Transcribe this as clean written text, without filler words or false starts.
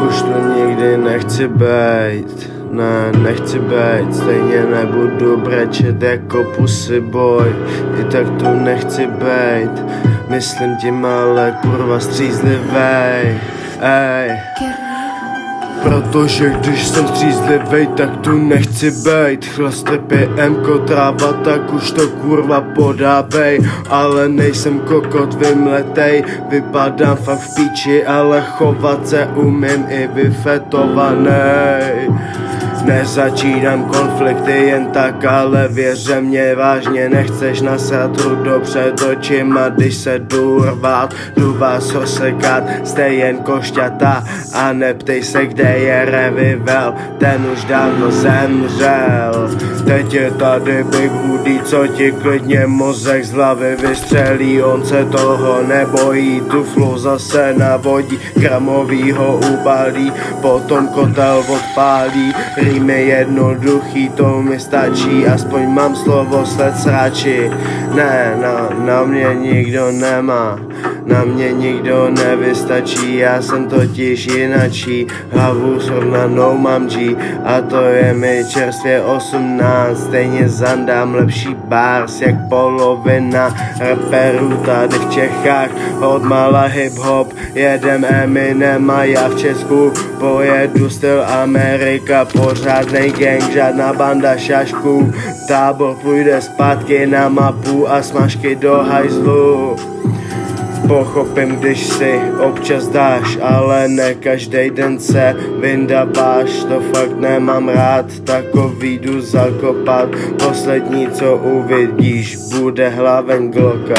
Už to nikdy nechci bejt, ne, nechci bejt, stejně nebudu brečet jako pussy boy, i tak tu nechci bejt, myslím tím ale kurva střízlivej, ej. Protože když jsem střízlivej, tak tu nechci bejt. Chlaste PMko, tráva, tak už to kurva podávej. Ale nejsem kokot vymletej, vypadám fakt v píči, ale chovat se umím i vyfetovanej. Nezačínám konflikty jen tak, ale věře mě vážně, nechceš nasrat rudo před očima, když se jdu rvát, jdu vás rozsekat, jste jen košťata a neptej se, kde je revivel, ten už dávno zemřel. Teď je tady Big Woody, co ti klidně mozek z hlavy vystřelí, on se toho nebojí, tu flow zase navodí, gramovýho ubalí, potom kotel odpálí. Rýmy jednoduchý, to mi stačí, aspoň mám slovo sled srači. Ne, na mě nikdo nemá, na mě nikdo nevystačí, já jsem totiž jinačí, hlavu srovnanou mám G, a to je mi čerstvě 18, stejně zandám lepší bars jak polovina raperů tady v Čechách, odmala hip-hop, jedem Eminem a já v Česku pojedu styl Amerika, pořádnej gang, žádná banda šašků, tábor půjde zpátky na mapu a smažky do hajzlu. Pochopím, když si občas dáš, ale ne každej den se vyndaváš, to fakt nemám rád, takový jdu zakopat, poslední co uvidíš bude hlaven Glocka.